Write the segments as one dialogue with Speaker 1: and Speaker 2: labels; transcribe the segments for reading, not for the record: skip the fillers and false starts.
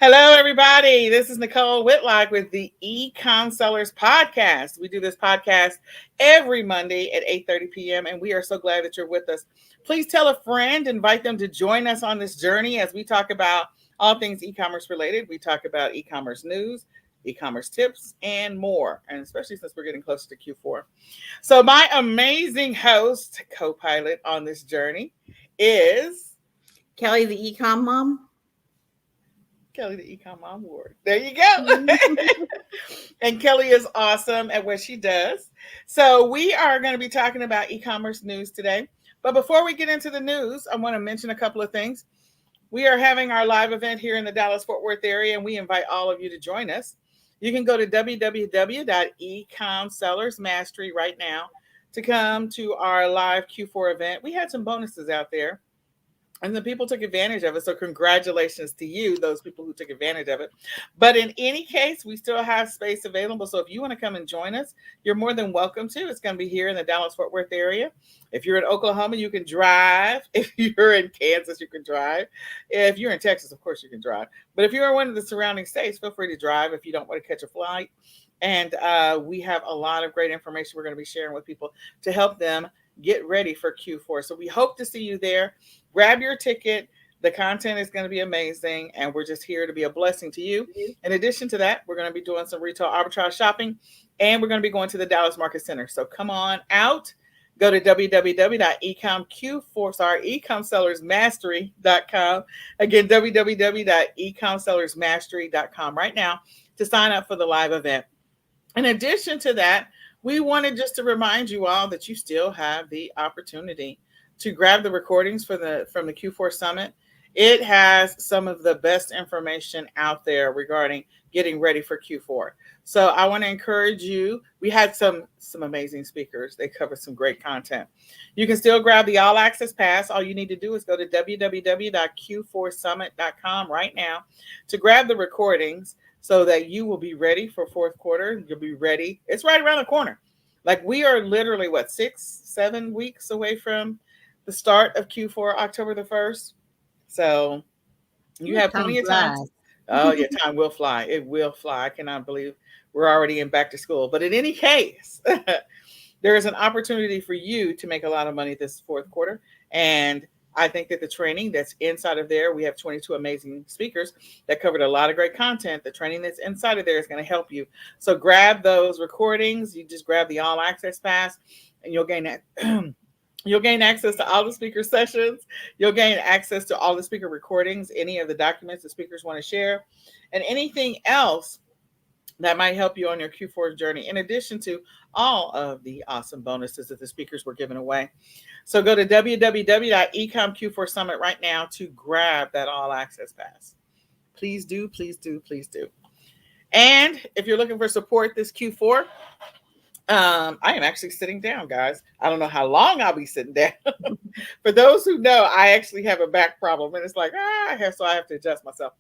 Speaker 1: Hello, everybody. This is Nicole Whitlock with the eCom Sellers Podcast. We do this podcast every Monday at 8:30 p.m., and we are so glad that you're with us. Please tell a friend, invite them to join us on this journey as we talk about all things e-commerce related. We talk about e-commerce news, e-commerce tips, and more, and especially since we're getting closer to Q4. So my amazing host, co-pilot on this journey is
Speaker 2: Kelly, the eCom mom.
Speaker 1: Kelly, the Ecom Mom Award. There you go. And Kelly is awesome at what she does. So we are going to be talking about e-commerce news today. But before we get into the news, I want to mention a couple of things. We are having our live event here in the Dallas-Fort Worth area, and we invite all of you to join us. You can go to www.ecomsellersmastery right now to come to our live Q4 event. We had some bonuses out there, and the people took advantage of it. So congratulations to you, those people who took advantage of it. But in any case, we still have space available. So if you want to come and join us, you're more than welcome to. It's going to be here in the Dallas-Fort Worth area. If you're in Oklahoma, you can drive. If you're in Kansas, you can drive. If you're in Texas, of course, you can drive. But if you're in one of the surrounding states, feel free to drive if you don't want to catch a flight. And we have a lot of great information we're going to be sharing with people to help them get ready for Q4. So we hope to see you there. Grab your ticket. The content is going to be amazing, and we're just here to be a blessing to you. In addition to that, we're going to be doing some retail arbitrage shopping, and we're going to be going to the Dallas Market Center. So come on out. Go to www.ecomsellersmastery.com. Again, www.ecomsellersmastery.com right now to sign up for the live event. In addition to that, we wanted just to remind you all that you still have the opportunity to grab the recordings from the Q4 Summit. It has some of the best information out there regarding getting ready for Q4. So I want to encourage you. We had some amazing speakers. They covered some great content. You can still grab the All Access Pass. All you need to do is go to www.q4summit.com right now to grab the recordings so that you will be ready for fourth quarter. You'll be ready. It's right around the corner. Like we are literally, 6-7 weeks away from the start of Q4, October the 1st. So you have plenty of time. Oh, yeah, time will fly. It will fly. I cannot believe we're already in back to school. But in any case, there is an opportunity for you to make a lot of money this fourth quarter. And I think that the training that's inside of there, we have 22 amazing speakers that covered a lot of great content. The training that's inside of there is going to help you. So grab those recordings. You just grab the All Access Pass, and you'll gain that. You'll gain access to all the speaker sessions. You'll gain access to all the speaker recordings, any of the documents the speakers want to share, and anything else that might help you on your Q4 journey, in addition to all of the awesome bonuses that the speakers were giving away. So go to www.ecomq4summit right now to grab that All Access Pass. Please do, please do, please do. And if you're looking for support this Q4, I am actually sitting down, guys. I don't know how long I'll be sitting down. For those who know, I actually have a back problem, and it's like, I have to adjust myself.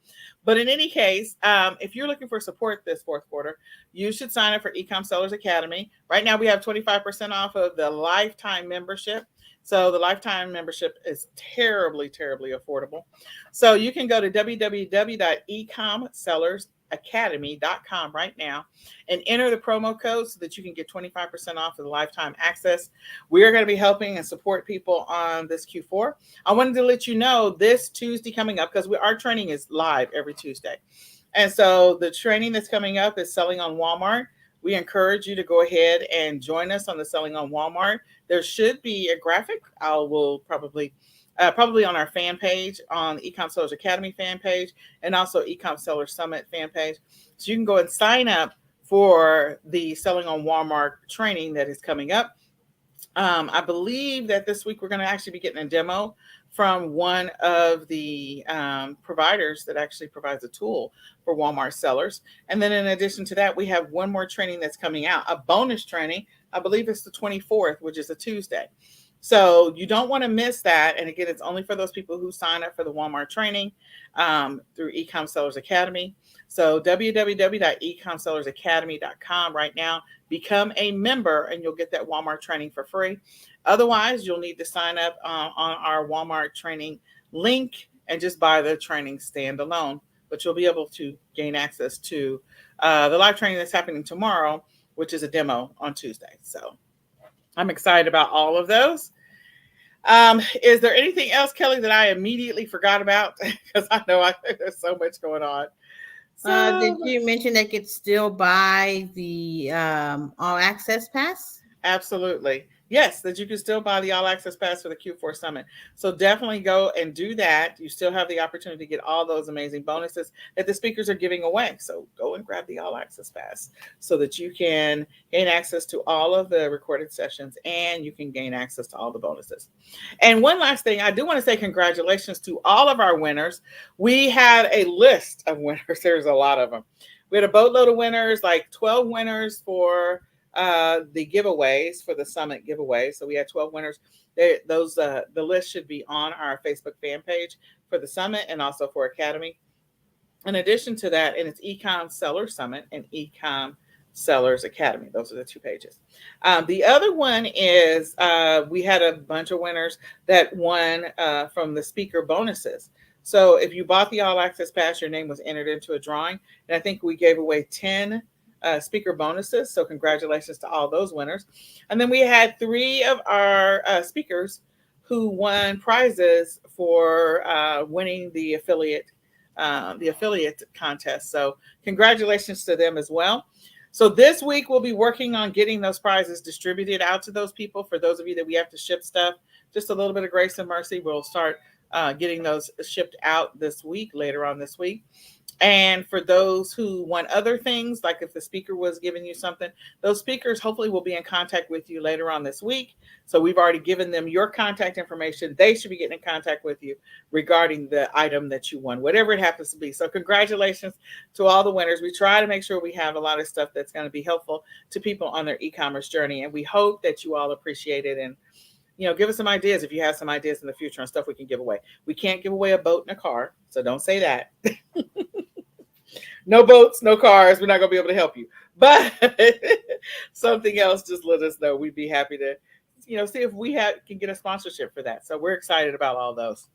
Speaker 1: But in any case, if you're looking for support this fourth quarter, you should sign up for eCom Sellers Academy. Right now, we have 25% off of the lifetime membership. So the lifetime membership is terribly, terribly affordable. So you can go to www.ecomsellersacademy.com right now and enter the promo code so that you can get 25% off of the lifetime access. We are going to be helping and support people on this Q4. I wanted to let you know this Tuesday coming up, because our training is live every Tuesday. And so the training that's coming up is Selling on Walmart. We encourage you to go ahead and join us on the Selling on Walmart. There should be a graphic. Will probably on our fan page, on the eCom Sellers Academy fan page, and also eCom Sellers Summit fan page. So you can go and sign up for the Selling on Walmart training that is coming up. I believe that this week we're going to actually be getting a demo from one of the providers that actually provides a tool for Walmart sellers. And then in addition to that, we have one more training that's coming out, a bonus training. I believe it's the 24th, which is a Tuesday. So you don't want to miss that. And again, it's only for those people who sign up for the Walmart training through eCom Sellers Academy. So www.ecomsellersacademy.com right now. Become a member and you'll get that Walmart training for free. Otherwise, you'll need to sign up on our Walmart training link and just buy the training standalone but you'll be able to gain access to the live training that's happening tomorrow, which is a demo on Tuesday. So I'm excited about all of those. Is there anything else, Kelly, that I immediately forgot about? Because I know there's so much going on.
Speaker 2: Did you mention they could still buy the all access pass?
Speaker 1: Absolutely. Yes, that you can still buy the all access pass for the Q4 summit. So definitely go and do that. You still have the opportunity to get all those amazing bonuses that the speakers are giving away. So go and grab the all access pass so that you can gain access to all of the recorded sessions and you can gain access to all the bonuses. And one last thing, I do want to say congratulations to all of our winners. We had a list of winners. There's a lot of them. We had a boatload of winners, like 12 winners for the giveaways for the summit giveaway. So we had 12 winners. The list should be on our Facebook fan page for the summit and also for Academy. In addition to that, and it's eCom Seller Summit and eCom Sellers Academy. Those are the two pages. The other one is we had a bunch of winners that won from the speaker bonuses. So if you bought the all access pass, your name was entered into a drawing, and I think we gave away 10 speaker bonuses. So congratulations to all those winners. And then we had 3 of our speakers who won prizes for winning the affiliate contest. So congratulations to them as well. So this week we'll be working on getting those prizes distributed out to those people. For those of you that we have to ship stuff, just a little bit of grace and mercy. We'll start getting those shipped out this week, later on this week. And for those who want other things, like if the speaker was giving you something, those speakers hopefully will be in contact with you later on this week. So we've already given them your contact information. They should be getting in contact with you regarding the item that you won, whatever it happens to be. So congratulations to all the winners. We try to make sure we have a lot of stuff that's going to be helpful to people on their e-commerce journey. And we hope that you all appreciate it. And give us some ideas if you have some ideas in the future on stuff we can give away. We can't give away a boat and a car, so don't say that. No boats, no cars. We're not going to be able to help you. But something else, just let us know. We'd be happy to, see if we can get a sponsorship for that. So we're excited about all those.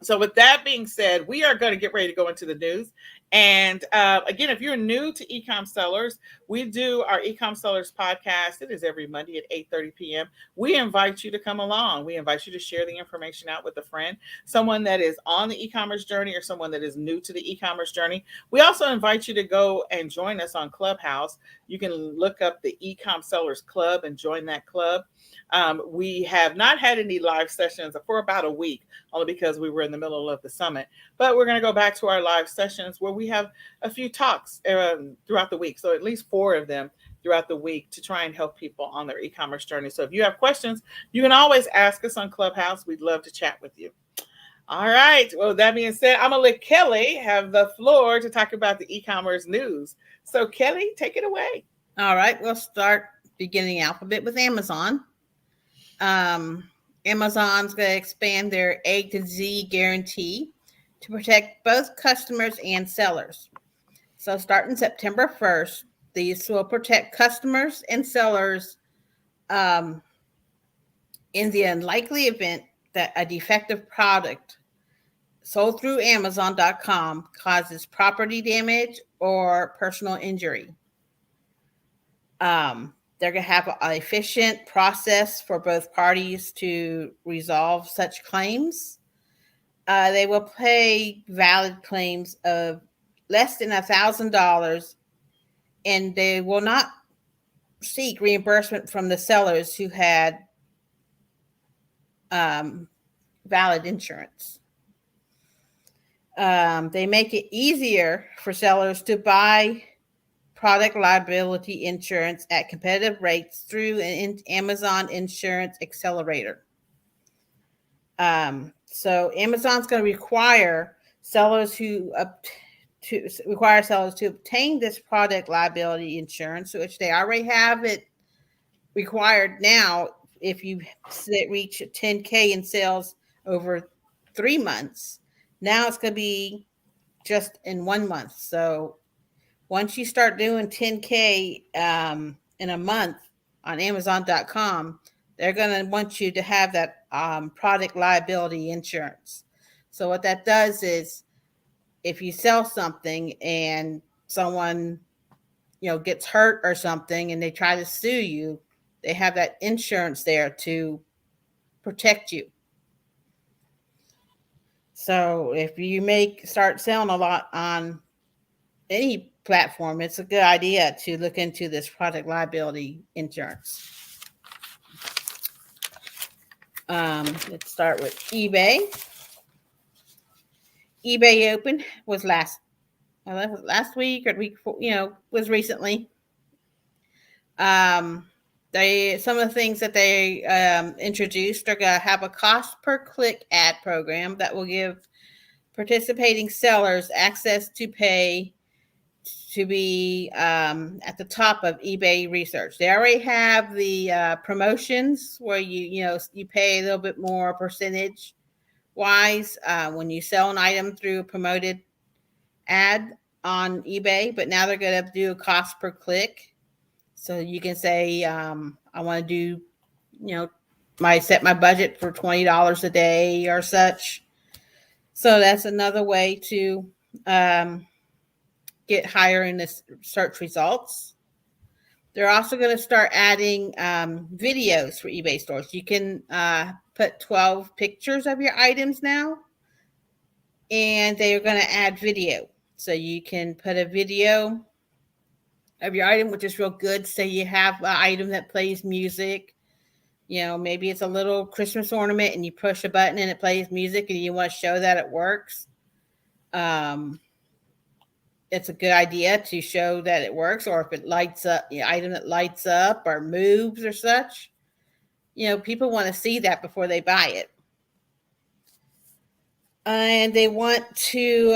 Speaker 1: So with that being said, we are going to get ready to go into the news. And again, if you're new to eCom Sellers, we do our eCom Sellers podcast. It is every Monday at 8:30 p.m. We invite you to come along. We invite you to share the information out with a friend, someone that is on the e-commerce journey or someone that is new to the e-commerce journey. We also invite you to go and join us on Clubhouse. You can look up the eCom Sellers Club and join that club. We have not had any live sessions for about a week, only because we were in the middle of the summit. But we're going to go back to our live sessions where we have a few talks throughout the week. So at least 4 of them throughout the week to try and help people on their e-commerce journey. So if you have questions, you can always ask us on Clubhouse. We'd love to chat with you. All right. Well, that being said, I'm going to let Kelly have the floor to talk about the e-commerce news. So Kelly, take it away.
Speaker 2: All right. We'll start beginning alphabet with Amazon. Amazon's going to expand their A to Z guarantee to protect both customers and sellers. So starting September 1st, these will protect customers and sellers in the unlikely event that a defective product sold through Amazon.com causes property damage or personal injury. They're going to have an efficient process for both parties to resolve such claims. They will pay valid claims of less than $1,000, and they will not seek reimbursement from the sellers who had valid insurance. They make it easier for sellers to buy product liability insurance at competitive rates through an Amazon Insurance Accelerator. So Amazon's going to require sellers to obtain this product liability insurance, which they already have it required now. If you reach 10K in sales over 3 months, now it's going to be just in 1 month. So once you start doing 10K in a month on Amazon.com, they're going to want you to have that product liability insurance. So what that does is if you sell something and someone, gets hurt or something and they try to sue you, they have that insurance there to protect you. So if you start selling a lot on any platform, it's a good idea to look into this product liability insurance. Let's start with eBay. eBay Open was last week or the week before, was recently. Some of the things that they introduced are going to have a cost per click ad program that will give participating sellers access to pay to be at the top of eBay research. They already have the promotions where you pay a little bit more percentage wise when you sell an item through a promoted ad on eBay, but now they're going to do a cost per click. So you can say, I want to do, set my budget for $20 a day or such. So that's another way to get higher in the search results. They're also going to start adding videos for eBay stores. You can put 12 pictures of your items now, and they are going to add video. So you can put a video of your item, which is real good. Say you have an item that plays music. Maybe it's a little Christmas ornament and you push a button and it plays music and you want to show that it works. It's a good idea to show that it works, or if it lights up, item that lights up or moves or such. People want to see that before they buy it. And they want to,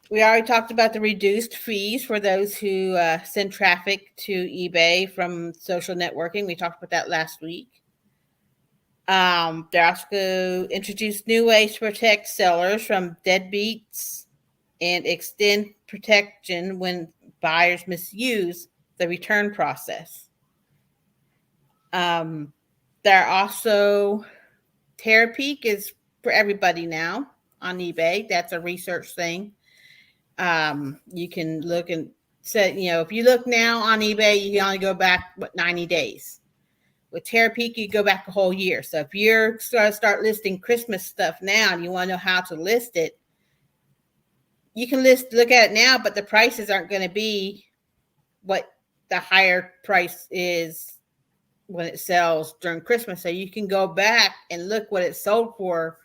Speaker 2: we already talked about the reduced fees for those who send traffic to eBay from social networking. We talked about that last week. They're also going to introduce new ways to protect sellers from deadbeats and extend protection when buyers misuse the return process. There are also Terapeak is for everybody now on eBay. That's a research thing. You can look and say, if you look now on eBay, you can only go back 90 days. With Terapeak, you go back a whole year. So if you're going to start listing Christmas stuff now and you want to know how to list it, you can look at it now, but the prices aren't going to be what the higher price is when it sells during Christmas. So you can go back and look what it sold for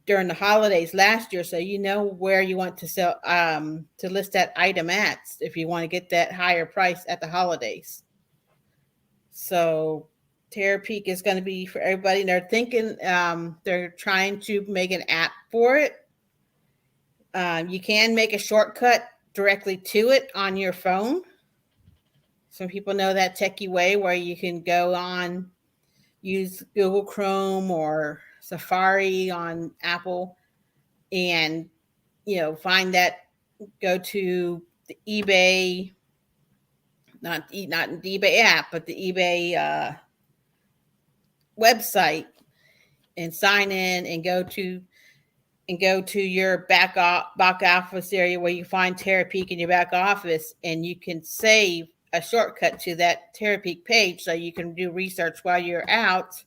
Speaker 2: during the holidays last year, so you know where you want to sell to list that item at if you want to get that higher price at the holidays. So Terapeak is going to be for everybody. And they're thinking they're trying to make an app for it. You can make a shortcut directly to it on your phone. Some people know that techie way where you can go on, use Google Chrome or Safari on Apple and, find that, go to the eBay, not the eBay app, but the eBay website and sign in and go to your back office area where you find Terapeak in your back office, and you can save a shortcut to that Terapeak page so you can do research while you're out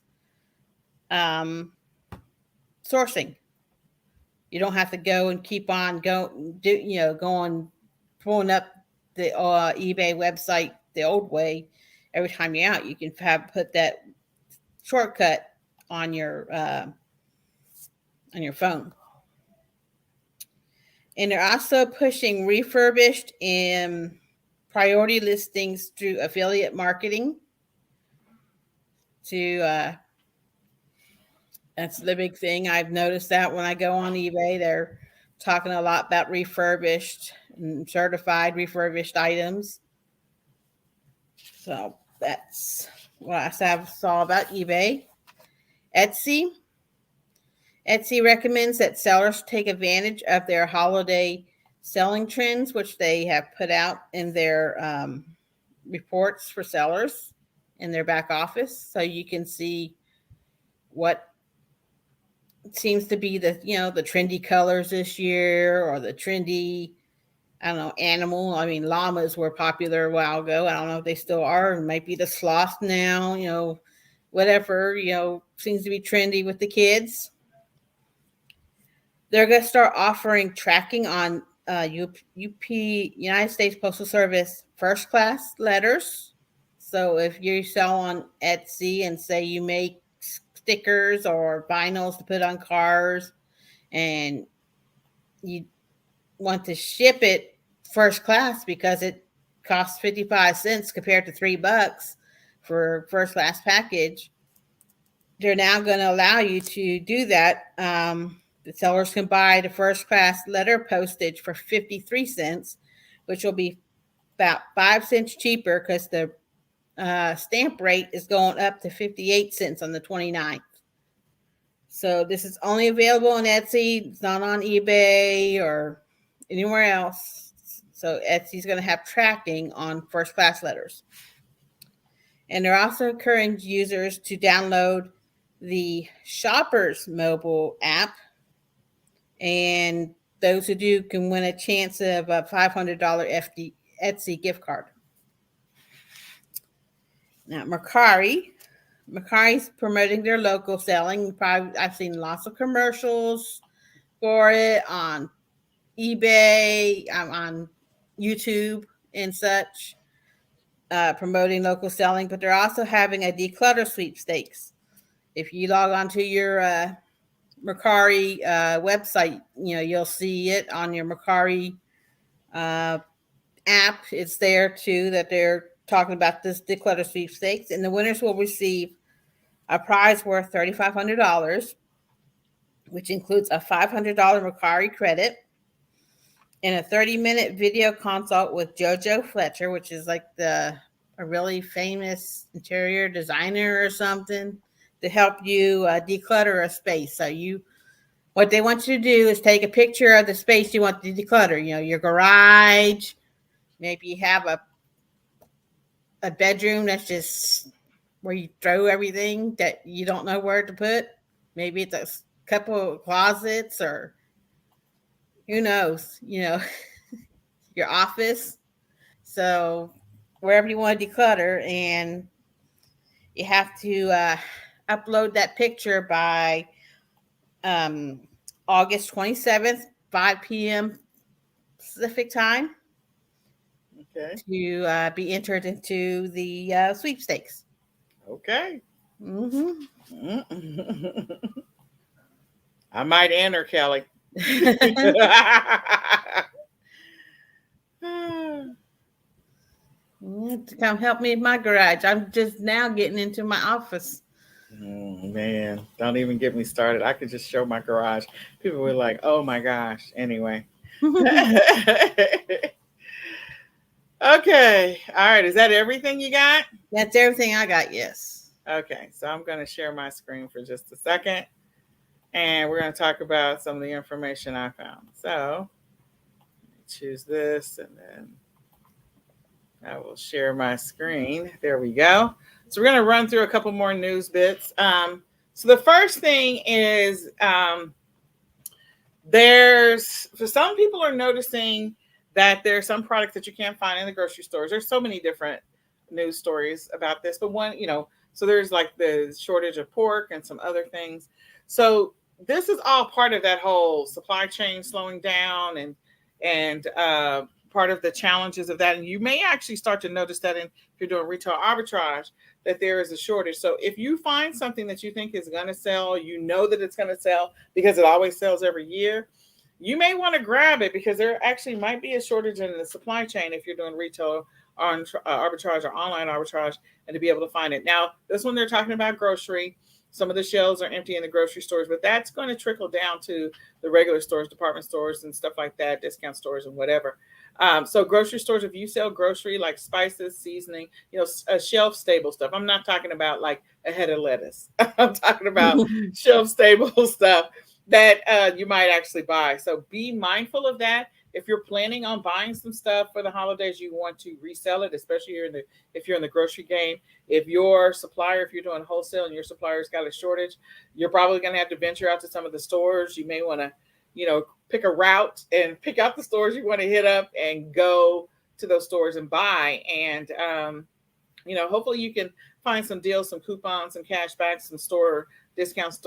Speaker 2: sourcing. You don't have to go and keep on going pulling up the eBay website the old way every time you're out. You can put that shortcut on your phone. And they're also pushing refurbished and priority listings through affiliate marketing to that's the big thing. I've noticed that when I go on eBay, they're talking a lot about refurbished and certified refurbished items. So that's what I saw about eBay. Etsy recommends that sellers take advantage of their holiday selling trends, which they have put out in their reports for sellers in their back office. So you can see what seems to be the the trendy colors this year, or the trendy, I don't know, animal. I mean, llamas were popular a while ago. I don't know if they still are. It might be the sloth now. Whatever seems to be trendy with the kids. They're going to start offering tracking on United States Postal Service first class letters. So if you sell on Etsy and say you make stickers or vinyls to put on cars, and you want to ship it first class because it costs 55 cents compared to $3 for first class package, they're now going to allow you to do that. The sellers can buy the first class letter postage for 53 cents, which will be about 5 cents cheaper because the stamp rate is going up to 58 cents on the 29th. So this is only available on Etsy. It's not on eBay or anywhere else. So Etsy's going to have tracking on first class letters. And they're also encouraging users to download the Shoppers mobile app. And those who do can win a chance of a $500 Etsy gift card. Now, Mercari's promoting their local selling. Probably, I've seen lots of commercials for it on eBay, on YouTube, and such, promoting local selling. But they're also having a declutter sweepstakes. If you log on to your Mercari website, you'll see it on your Mercari uh, app. It's there too that they're talking about this declutter sweepstakes, and the winners will receive a prize worth $3,500, which includes a $500 Mercari credit and a 30-minute video consult with JoJo Fletcher, which is like a really famous interior designer or something, to help you declutter a space. So what they want you to do is take a picture of the space you want to declutter. Your garage. Maybe you have a bedroom that's just where you throw everything that you don't know where to put. Maybe it's a couple of closets, or who knows, your office. So wherever you want to declutter, and you have to upload that picture by um, August 27th, 5 p.m. Pacific time,
Speaker 1: Okay.
Speaker 2: to be entered into the sweepstakes.
Speaker 1: Okay.
Speaker 2: Mm-hmm.
Speaker 1: I might enter, Kelly.
Speaker 2: To come help me in my garage. I'm just now getting into my office.
Speaker 1: Man, don't even get me started. I could just show my garage. People were like, "Oh my gosh." Anyway. Okay. All right. Is that everything you got?
Speaker 2: That's everything I got. Yes.
Speaker 1: Okay. So I'm going to share my screen for just a second, and we're going to talk about some of the information I found. So choose this, and then I will share my screen. There we go. So we're going to run through a couple more news bits. So the first thing is for some people are noticing that there's some products that you can't find in the grocery stores. There's so many different news stories about this, but so there's like the shortage of pork and some other things. So this is all part of that whole supply chain slowing down, and part of the challenges of that. And you may actually start to notice that if you're doing retail arbitrage, that there is a shortage. So if you find something that you think is going to sell, that it's going to sell because it always sells every year, you may want to grab it, because there actually might be a shortage in the supply chain if you're doing retail arbitrage or online arbitrage, and to be able to find it. Now, this one they're talking about grocery. Some of the shelves are empty in the grocery stores, but that's going to trickle down to the regular stores, department stores, and stuff like that, discount stores and whatever. So grocery stores, if you sell grocery like spices, seasoning, shelf stable stuff. I'm not talking about like a head of lettuce. I'm talking about shelf stable stuff that you might actually buy. So be mindful of that. if you're planning on buying some stuff for the holidays, you want to resell it, especially if you're in the grocery game. If your supplier, if you're doing wholesale and your supplier's got a shortage, you're probably going to have to venture out to some of the stores. You may want to, pick a route and pick out the stores you want to hit up and go to those stores and buy. And hopefully you can find some deals, some coupons, some cash backs, some store discounts,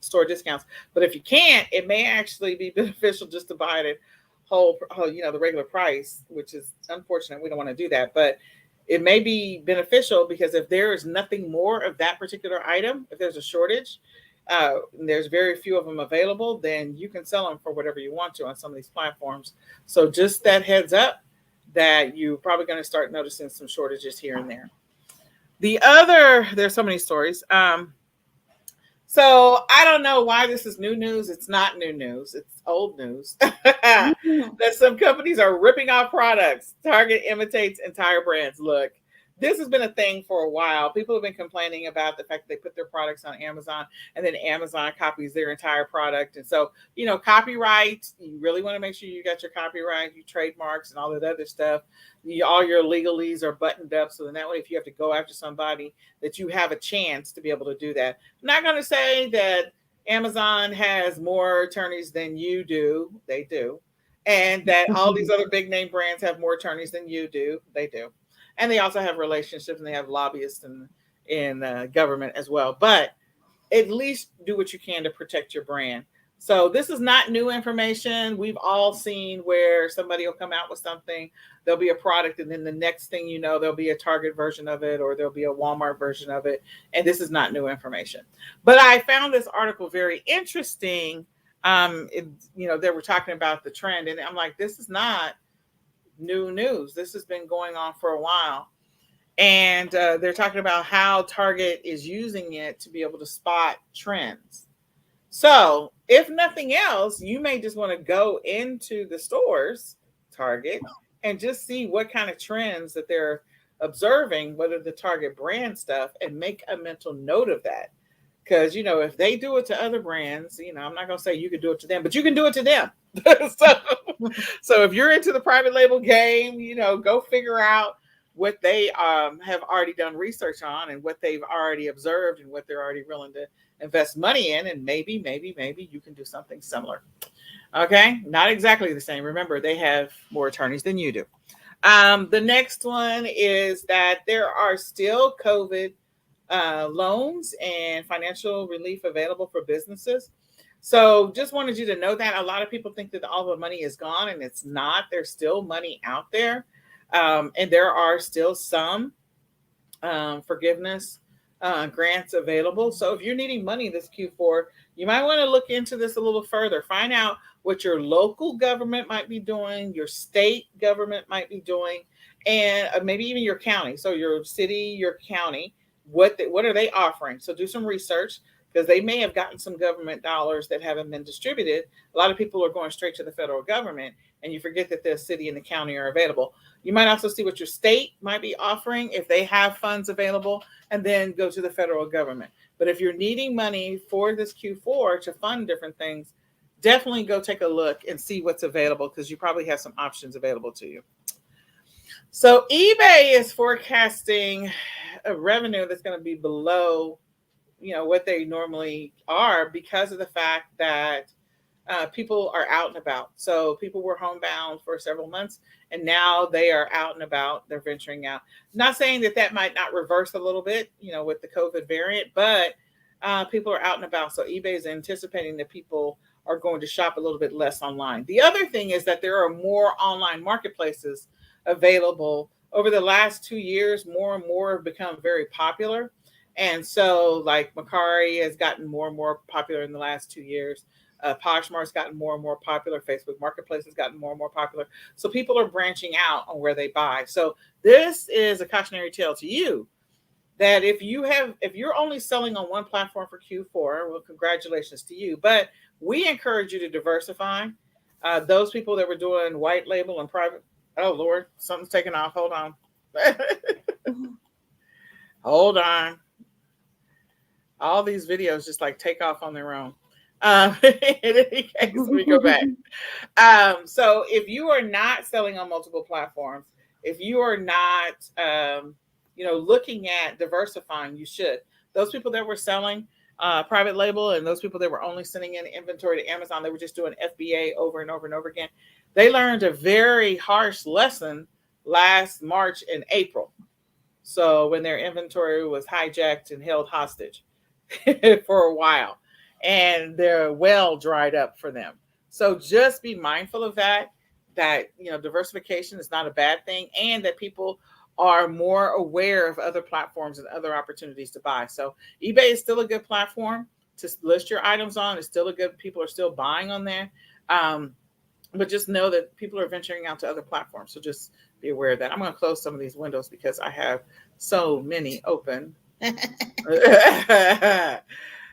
Speaker 1: store discounts. But if you can't, it may actually be beneficial just to buy it at the regular price, which is unfortunate. We don't want to do that, but it may be beneficial because if there is nothing more of that particular item, if there's a shortage, and there's very few of them available, then you can sell them for whatever you want to on some of these platforms. So just that heads up that you're probably going to start noticing some shortages here and there. There's so many stories. So I don't know why this is new news. It's not new news. It's old news. That some companies are ripping off products. Target imitates entire brands. Look, this has been a thing for a while. People have been complaining about the fact that they put their products on Amazon and then Amazon copies their entire product. And so, copyright, you really want to make sure you got your copyright, your trademarks and all that other stuff. All your legalese are buttoned up. So then that way, if you have to go after somebody, that you have a chance to be able to do that. I'm not going to say that Amazon has more attorneys than you do. They do. And that all these other big name brands have more attorneys than you do. They do. And they also have relationships and they have lobbyists in government as well. But at least do what you can to protect your brand. So this is not new information. We've all seen where somebody will come out with something, there'll be a product, and then the next thing you know, there'll be a Target version of it or there'll be a Walmart version of it. And this is not new information. But I found this article very interesting. They were talking about the trend, and I'm like, this is not new news. This has been going on for a while. And they're talking about how Target is using it to be able to spot trends. So if nothing else, you may just want to go into the stores, Target, and just see what kind of trends that they're observing, whether the Target brand stuff, and make a mental note of that. Because, if they do it to other brands, I'm not going to say you can do it to them, but you can do it to them. So if you're into the private label game, go figure out what they have already done research on and what they've already observed and what they're already willing to invest money in. And maybe you can do something similar. Okay. Not exactly the same. Remember, they have more attorneys than you do. The next one is that there are still COVID loans and financial relief available for businesses. So just wanted you to know that a lot of people think that all the money is gone, and it's not. There's still money out there. And there are still some forgiveness grants available. So if you're needing money this Q4, you might want to look into this a little further. Find out what your local government might be doing, your state government might be doing, and maybe even your county. So your city, your county, what are they offering? So do some research, because they may have gotten some government dollars that haven't been distributed. A lot of people are going straight to the federal government, and you forget that the city and the county are available. You might also see what your state might be offering if they have funds available, and then go to the federal government. But if you're needing money for this Q4 to fund different things, definitely go take a look and see what's available, because you probably have some options available to you. So eBay is forecasting a revenue that's going to be below, what they normally are, because of the fact that people are out and about. So people were homebound for several months, and now they are out and about. They're venturing out. Not saying that might not reverse a little bit, with the COVID variant, but people are out and about. So eBay is anticipating that people are going to shop a little bit less online. The other thing is that there are more online marketplaces available. Over the last 2 years, more and more have become very popular. And so like Mercari has gotten more and more popular in the last 2 years. Poshmark's gotten more and more popular. Facebook Marketplace has gotten more and more popular. So people are branching out on where they buy. So this is a cautionary tale to you that if you're only selling on one platform for Q4, well, congratulations to you. But we encourage you to diversify. Those people that were doing white label and private, oh Lord, something's taking off. Hold on. Hold on. All these videos just like take off on their own. In any case, let me go back. So if you are not selling on multiple platforms, if you are not, looking at diversifying, you should. Those people that were selling private label and those people that were only sending in inventory to Amazon, they were just doing FBA over and over and over again. They learned a very harsh lesson last March and April. So when their inventory was hijacked and held hostage for a while, and their well dried up for them. So just be mindful of that. That diversification is not a bad thing, and that people are more aware of other platforms and other opportunities to buy. So eBay is still a good platform to list your items on. It's still a good. People are still buying on there. Um, but just know that people are venturing out to other platforms. So just be aware of that. I'm going to close some of these windows because I have so many open.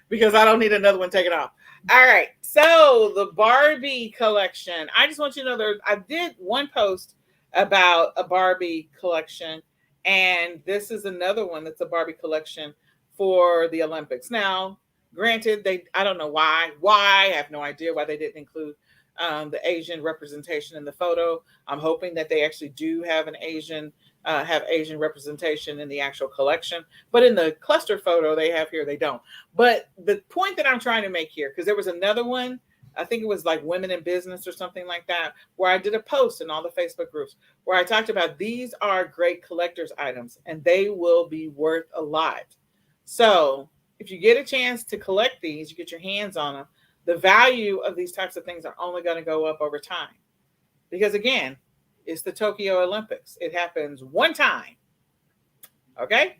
Speaker 1: Because I don't need another one taken off. All right. So the Barbie collection. I just want you to know I did one post about a Barbie collection, and this is another one that's a Barbie collection for the Olympics. Now, granted, I don't know why. Why? I have no idea why they didn't include the Asian representation in the photo. I'm hoping that they actually do have Asian representation in the actual collection, but in the cluster photo they have here, they don't. But the point that I'm trying to make here, because there was another one, I think it was like Women in Business or something like that, where I did a post in all the Facebook groups where I talked about these are great collector's items and they will be worth a lot. So if you get a chance to collect these, you get your hands on them, the value of these types of things are only going to go up over time. Because again, it's the Tokyo Olympics. It happens one time. Okay?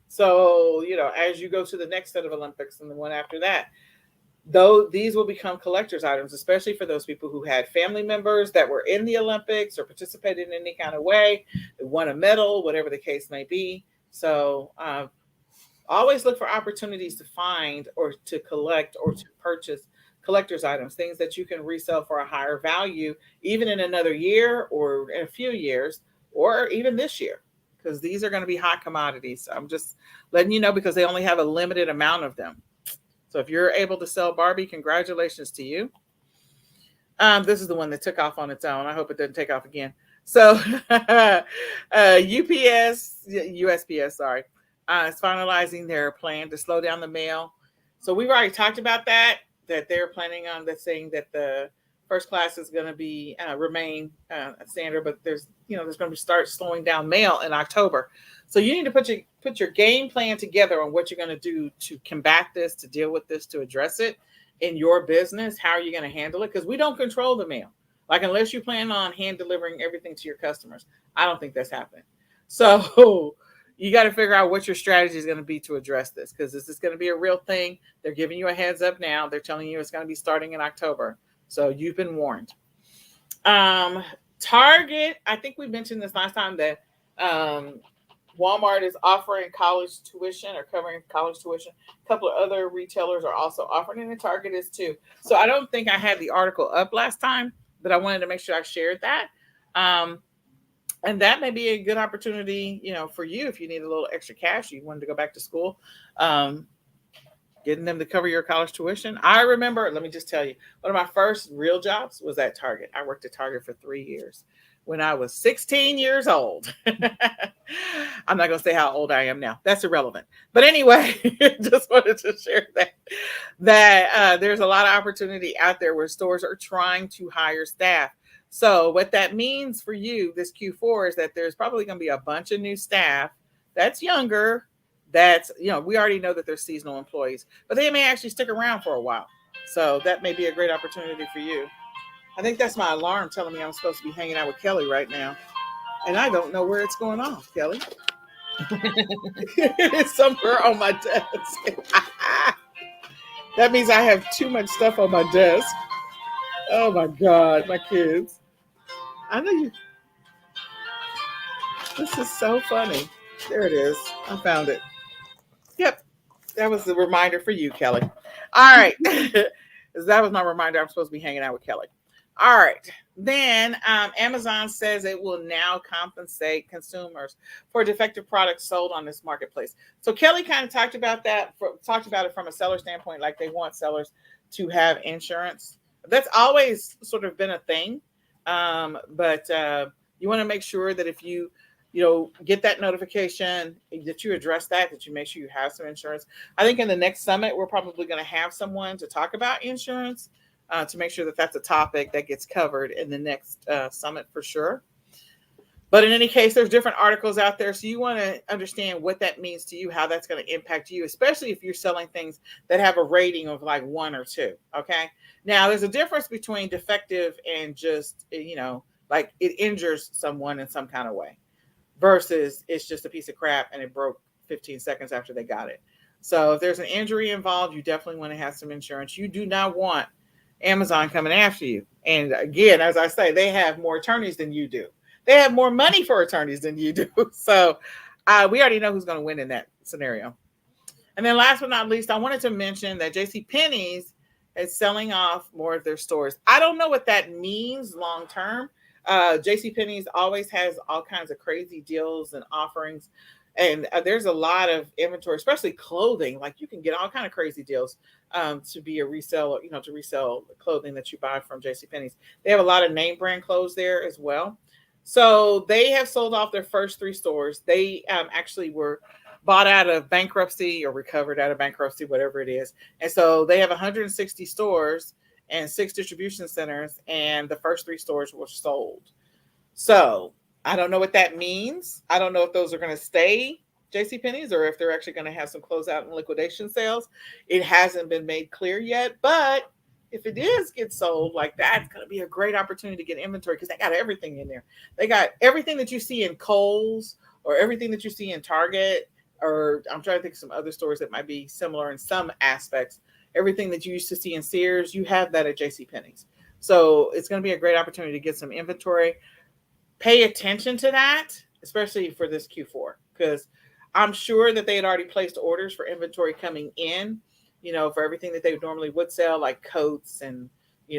Speaker 1: So, as you go to the next set of Olympics and the one after that, though these will become collector's items, especially for those people who had family members that were in the Olympics or participated in any kind of way, won a medal, whatever the case may be. So always look for opportunities to find or to collect or to purchase collector's items, things that you can resell for a higher value, even in another year or in a few years, or even this year, because these are going to be hot commodities. I'm just letting you know because they only have a limited amount of them. So if you're able to sell Barbie, congratulations to you. This is the one that took off on its own. I hope it doesn't take off again. So USPS, sorry, is finalizing their plan to slow down the mail. So we've already talked about that they're planning on saying that the first class is going to be remain standard, but there's going to start slowing down mail in October. So you need to put your game plan together on what you're going to do to combat this, to deal with this, to address it in your business. How are you going to handle it? Because we don't control the mail. Like, unless you plan on hand delivering everything to your customers, I don't think that's happening. So you got to figure out what your strategy is going to be to address this, because this is going to be a real thing. They're giving you a heads up now. They're telling you it's going to be starting in October. So you've been warned. Target, I think we mentioned this last time that Walmart is offering college tuition or covering college tuition. A couple of other retailers are also offering it, and Target is too. So I don't think I had the article up last time, but I wanted to make sure I shared that. And that may be a good opportunity, for you if you need a little extra cash, you wanted to go back to school, getting them to cover your college tuition. I remember, let me just tell you, one of my first real jobs was at Target. I worked at Target for 3 years when I was 16 years old. I'm not going to say how old I am now. That's irrelevant. But anyway, just wanted to share that there's a lot of opportunity out there where stores are trying to hire staff. So what that means for you this Q4 is that there's probably going to be a bunch of new staff that's younger. That's, we already know that they're seasonal employees, but they may actually stick around for a while. So that may be a great opportunity for you. I think that's my alarm telling me I'm supposed to be hanging out with Kelly right now. And I don't know where it's going off, Kelly. It's somewhere on my desk. That means I have too much stuff on my desk. Oh my God, my kids. I know you. This is so funny. There it is. I found it. Yep. That was the reminder for you, Kelly. All right. That was my reminder. I'm supposed to be hanging out with Kelly. All right. Then Amazon says it will now compensate consumers for defective products sold on this marketplace. So Kelly kind of talked about it from a seller standpoint, like they want sellers to have insurance. That's always sort of been a thing. But you want to make sure that if you get that notification, that you address that you make sure you have some insurance. I think in the next summit, we're probably going to have someone to talk about insurance, to make sure that that's a topic that gets covered in the next summit for sure. But in any case, there's different articles out there. So you want to understand what that means to you, how that's going to impact you, especially if you're selling things that have a rating of like 1 or 2. Okay. Now, there's a difference between defective and just, like it injures someone in some kind of way versus it's just a piece of crap and it broke 15 seconds after they got it. So if there's an injury involved, you definitely want to have some insurance. You do not want Amazon coming after you. And again, as I say, they have more attorneys than you do. They have more money for attorneys than you do. So we already know who's going to win in that scenario. And then last but not least, I wanted to mention that JCPenney's is selling off more of their stores. I don't know what that means long term. JCPenney's always has all kinds of crazy deals and offerings. And there's a lot of inventory, especially clothing. Like you can get all kind of crazy deals to be a reseller, to resell clothing that you buy from JCPenney's. They have a lot of name brand clothes there as well. So they have sold off their first 3 stores. They actually were bought out of bankruptcy or recovered out of bankruptcy, whatever it is. And so they have 160 stores and 6 distribution centers, and the first 3 stores were sold. So I don't know what that means. I don't know if those are going to stay JCPenney's or if they're actually going to have some closeout and liquidation sales. It hasn't been made clear yet, but if it is get sold, like that's going to be a great opportunity to get inventory because they got everything in there. They got everything that you see in Kohl's or everything that you see in Target, or I'm trying to think of some other stores that might be similar in some aspects. Everything that you used to see in Sears, you have that at JCPenney's. So it's going to be a great opportunity to get some inventory. Pay attention to that, especially for this Q4, because I'm sure that they had already placed orders for inventory coming in, for everything that they normally would sell, like coats and,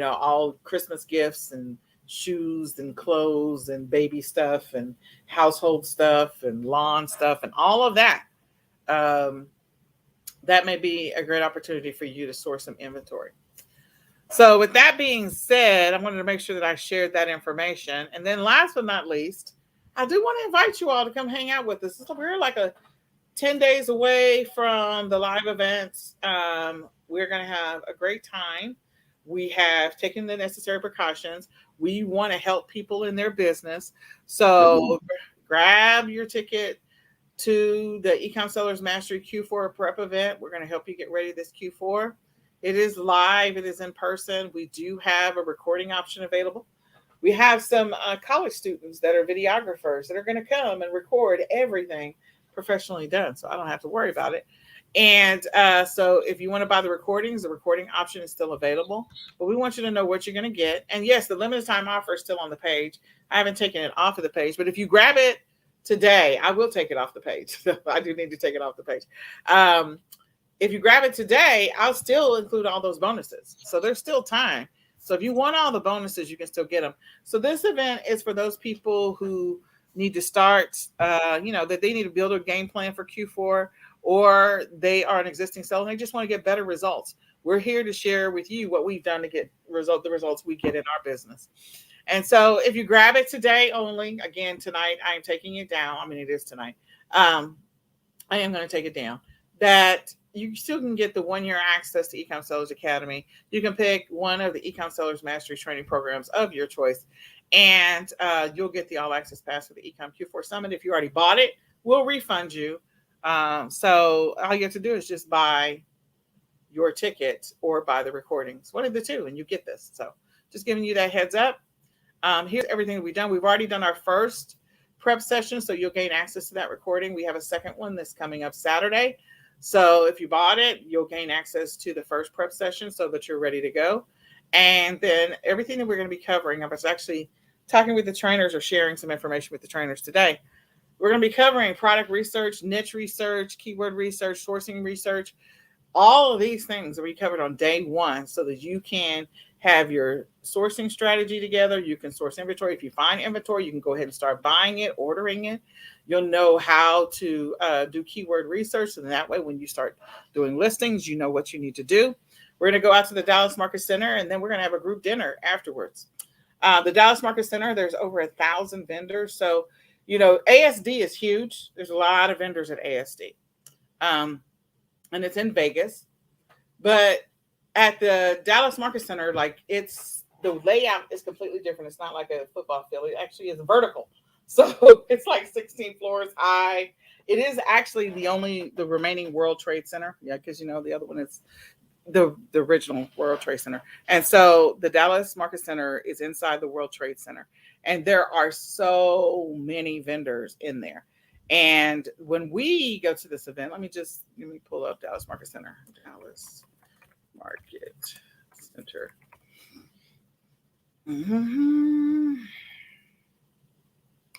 Speaker 1: all Christmas gifts and shoes and clothes and baby stuff and household stuff and lawn stuff and all of that. That may be a great opportunity for you to source some inventory. So with that being said, I wanted to make sure that I shared that information. And then last but not least, I do want to invite you all to come hang out with us. We're like 10 days away from the live events. We're going to have a great time. We have taken the necessary precautions. We want to help people in their business. So grab your ticket to the eCom Sellers Mastery Q4 prep event. We're going to help you get ready this Q4. It is live. It is in person. We do have a recording option available. We have some college students that are videographers that are going to come and record everything professionally done. So I don't have to worry about it. And so if you want to buy the recordings, the recording option is still available. But we want you to know what you're going to get. And yes, the limited time offer is still on the page. I haven't taken it off of the page. But if you grab it today, I will take it off the page. I do need to take it off the page. If you grab it today, I'll still include all those bonuses. So there's still time. So if you want all the bonuses, you can still get them. So this event is for those people who need to start, that they need to build a game plan for Q4, or they are an existing seller and they just want to get better results. We're here to share with you what we've done to get the results we get in our business. And so if you grab it today only, again, tonight, I am taking it down. I mean, it is tonight. I am going to take it down. That you still can get the 1-year access to eCom Sellers Academy. You can pick one of the eCom Sellers Mastery training programs of your choice, and you'll get the all access pass for the eCom Q4 Summit. If you already bought it, we'll refund you. So all you have to do is just buy your ticket or buy the recordings, one of the two, and you get this. So just giving you that heads up. Here's everything that we've done. We've already done our first prep session, so you'll gain access to that recording. We have a second one that's coming up Saturday. So if you bought it, you'll gain access to the first prep session so that you're ready to go. And then everything that we're going to be covering, I was actually talking with the trainers or sharing some information with the trainers today. We're going to be covering product research, niche research, keyword research, sourcing research. All of these things will be covered on day 1 so that you can have your sourcing strategy together. You can source inventory. If you find inventory, you can go ahead and start buying it, ordering it. You'll know how to do keyword research. And that way, when you start doing listings, you know what you need to do. We're going to go out to the Dallas Market Center, and then we're going to have a group dinner afterwards. The Dallas Market Center, there's over 1,000 vendors. So, ASD is huge. There's a lot of vendors at ASD. And it's in Vegas. But at the Dallas Market Center, the layout is completely different. It's not like a football field. It actually is vertical. So it's like 16 floors high. It is actually the remaining World Trade Center. Yeah, because the other one is the original World Trade Center. And so the Dallas Market Center is inside the World Trade Center. And there are so many vendors in there. And when we go to this event, let me pull up Dallas Market Center. Dallas Market Center. Mm-hmm.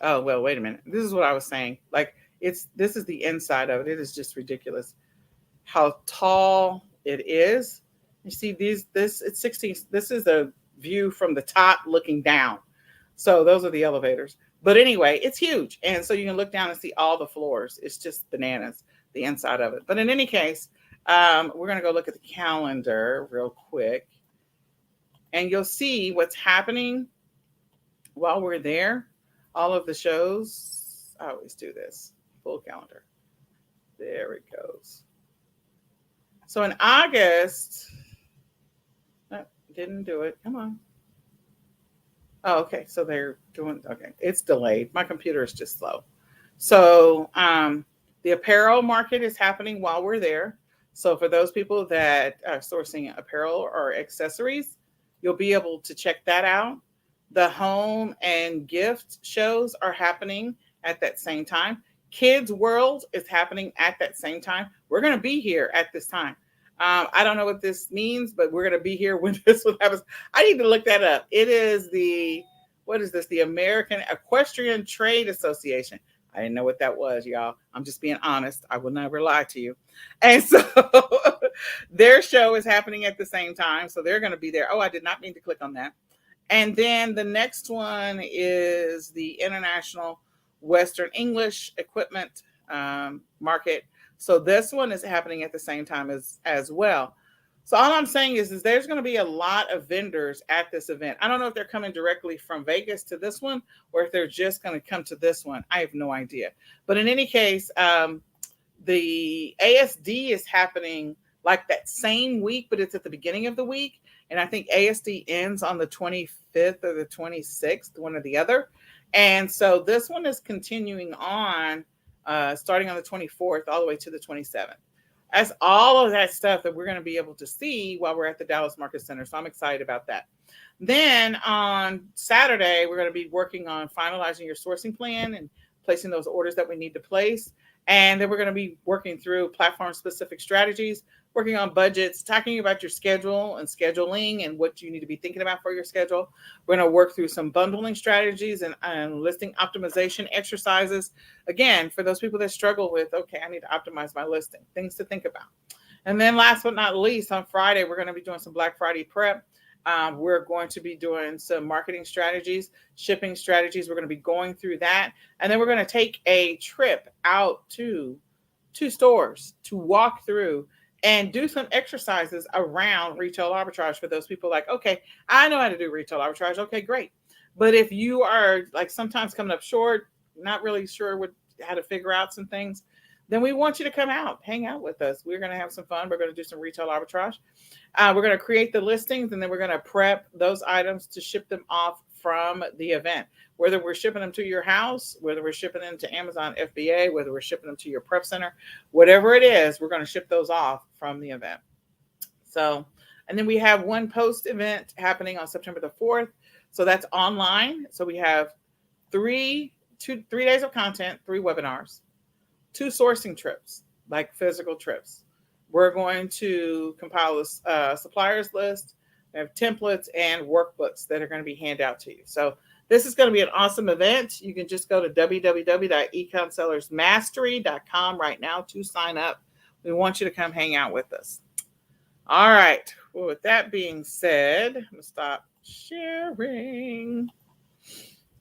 Speaker 1: Oh, well, wait a minute. This is what I was saying. This is the inside of it. It is just ridiculous how tall it is. You see it's 16. This is a view from the top looking down. So those are the elevators. But anyway, it's huge. And so you can look down and see all the floors. It's just bananas, the inside of it. But in any case, we're going to go look at the calendar real quick. And you'll see what's happening while we're there. All of the shows. I always do this. Full calendar. There it goes. So in August, didn't do it. Come on. Oh, okay. So they're doing, okay. It's delayed. My computer is just slow. So the apparel market is happening while we're there. So for those people that are sourcing apparel or accessories, you'll be able to check that out. The home and gift shows are happening at that same time. Kids World is happening at that same time. We're going to be here at this time. I don't know what this means, but we're going to be here when this one happens. I need to look that up. It is what is this? The American Equestrian Trade Association. I didn't know what that was, y'all. I'm just being honest. I will never lie to you. And so their show is happening at the same time. So they're going to be there. Oh, I did not mean to click on that. And then the next one is the International Western English Equipment Market. So this one is happening at the same time as well. So all I'm saying is there's going to be a lot of vendors at this event. I don't know if they're coming directly from Vegas to this one or if they're just going to come to this one. I have no idea. But in any case, the ASD is happening like that same week, but it's at the beginning of the week. And I think ASD ends on the 25th or the 26th, one or the other. And so this one is continuing on, starting on the 24th all the way to the 27th. That's all of that stuff that we're going to be able to see while we're at the Dallas Market Center. So I'm excited about that. Then on Saturday, we're going to be working on finalizing your sourcing plan and placing those orders that we need to place. And then we're going to be working through platform-specific strategies, working on budgets, talking about your schedule and scheduling and what you need to be thinking about for your schedule. We're going to work through some bundling strategies and listing optimization exercises. Again, for those people that struggle with, okay, I need to optimize my listing, things to think about. And then last but not least, on Friday, we're going to be doing some Black Friday prep. We're going to be doing some marketing strategies, shipping strategies. We're going to be going through that. And then we're going to take a trip out to 2 stores to walk through and do some exercises around retail arbitrage for those people like, okay, I know how to do retail arbitrage. Okay, great. But if you are like sometimes coming up short, not really sure how to figure out some things, then we want you to come out, hang out with us. We're going to have some fun. We're going to do some retail arbitrage. We're going to create the listings, and then we're going to prep those items to ship them off from the event. Whether we're shipping them to your house, whether we're shipping them to Amazon FBA, whether we're shipping them to your prep center, whatever it is, we're going to ship those off from the event. So, and then we have one post event happening on September the 4th. So that's online. So we have 3 days of content, 3 webinars, 2 sourcing trips, like physical trips. We're going to compile a suppliers list. We have templates and workbooks that are going to be handed out to you. So this is going to be an awesome event. You can just go to www.ecomsellersmastery.com right now to sign up. We want you to come hang out with us. All right. Well, with that being said, I'm going to stop sharing.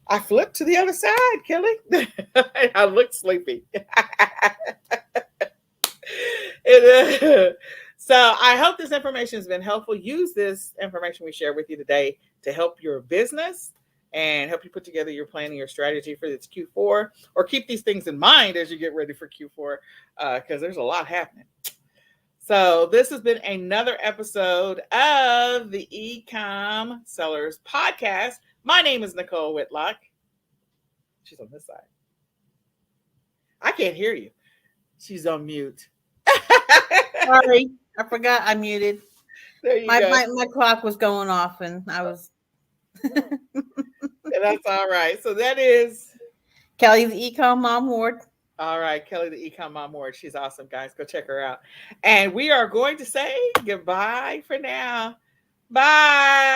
Speaker 1: I flipped to the other side, Kelly. I look sleepy. So I hope this information has been helpful. Use this information we share with you today to help your business and help you put together your plan and your strategy for this Q4, or keep these things in mind as you get ready for Q4, because there's a lot happening. So this has been another episode of the eCom Sellers Podcast. My name is Nicole Whitlock. She's on this side. I can't hear you. She's on mute.
Speaker 2: Sorry, I forgot I muted.
Speaker 1: There you
Speaker 2: My,
Speaker 1: go.
Speaker 2: my my clock was going off, and I was
Speaker 1: That's all right. So that is
Speaker 2: Kelly, the eCom Mom Ward.
Speaker 1: all right. Kelly, the Ecom Mom Ward. She's awesome, guys. Go check her out. And we are going to say goodbye for now. Bye.